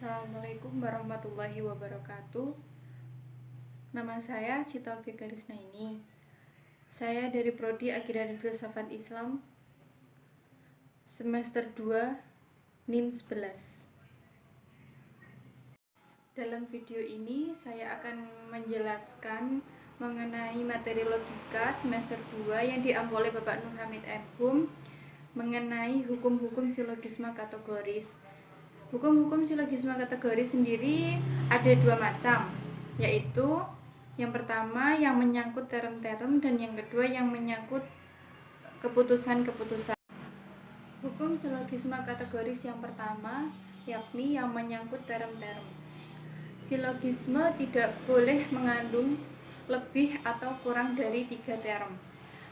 Assalamualaikum warahmatullahi wabarakatuh. Nama saya Sita Fikarisnaini. Saya dari Prodi Akidah dan Filsafat Islam semester 2 NIM 11. Dalam video ini saya akan menjelaskan mengenai materi logika semester 2 yang diampu oleh Bapak Nur Hamid M.Hum mengenai hukum-hukum silogisme kategoris. Hukum-hukum silogisme kategori sendiri ada dua macam, yaitu yang pertama yang menyangkut term-term dan yang kedua yang menyangkut keputusan-keputusan. Hukum silogisme kategoris yang pertama yakni yang menyangkut term-term. Silogisme tidak boleh mengandung lebih atau kurang dari 3 term.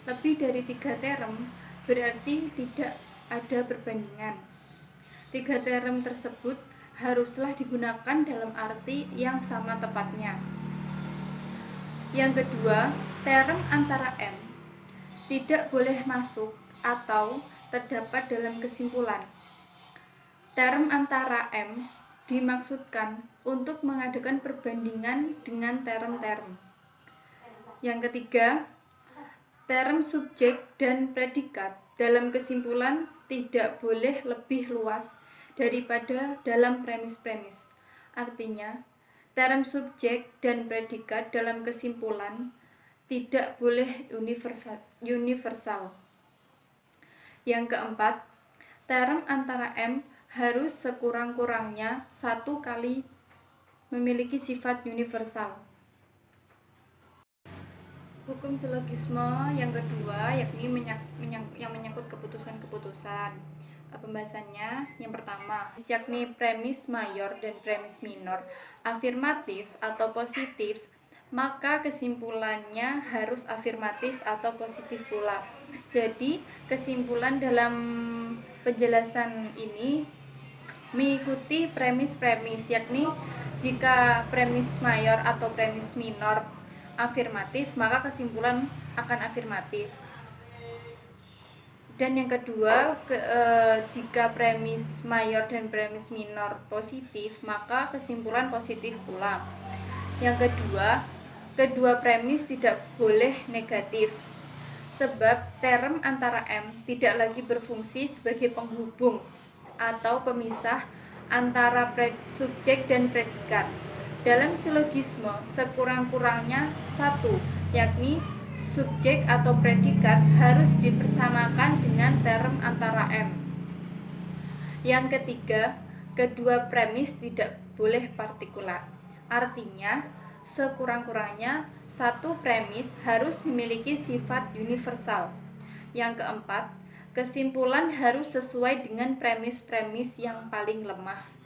Lebih dari 3 term berarti tidak ada perbandingan. 3 term tersebut haruslah digunakan dalam arti yang sama tepatnya. Yang kedua, term antara M tidak boleh masuk atau terdapat dalam kesimpulan. Term antara M dimaksudkan untuk mengadakan perbandingan dengan term-term. Yang ketiga, term subjek dan predikat dalam kesimpulan tidak boleh lebih luas daripada dalam premis-premis. Artinya, term subjek dan predikat dalam kesimpulan tidak boleh universal. Yang keempat, term antara M harus sekurang-kurangnya 1 kali memiliki sifat universal. Hukum silogisme yang kedua yakni yang menyangkut keputusan-keputusan. Pembahasannya yang pertama yakni premis mayor dan premis minor, afirmatif atau positif, maka kesimpulannya harus afirmatif atau positif pula. Jadi kesimpulan dalam penjelasan ini mengikuti premis-premis, yakni jika premis mayor atau premis minor afirmatif, maka kesimpulan akan afirmatif. Dan yang kedua, jika premis mayor dan premis minor positif, maka kesimpulan positif pula. Yang kedua, kedua premis tidak boleh negatif, sebab term antara M tidak lagi berfungsi sebagai penghubung atau pemisah antara subjek dan predikat. Dalam silogisme sekurang-kurangnya 1, yakni subjek atau predikat harus dipersamakan dengan term antara M. Yang ketiga, kedua premis tidak boleh partikular. Artinya, sekurang-kurangnya 1 premis harus memiliki sifat universal. Yang keempat, kesimpulan harus sesuai dengan premis-premis yang paling lemah.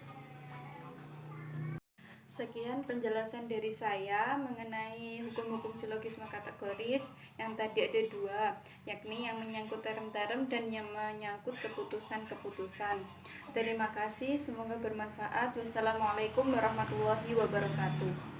Sekian penjelasan dari saya mengenai hukum-hukum silogisme kategoris yang tadi ada 2, yakni yang menyangkut term-term dan yang menyangkut keputusan-keputusan. Terima kasih, semoga bermanfaat. Wassalamualaikum warahmatullahi wabarakatuh.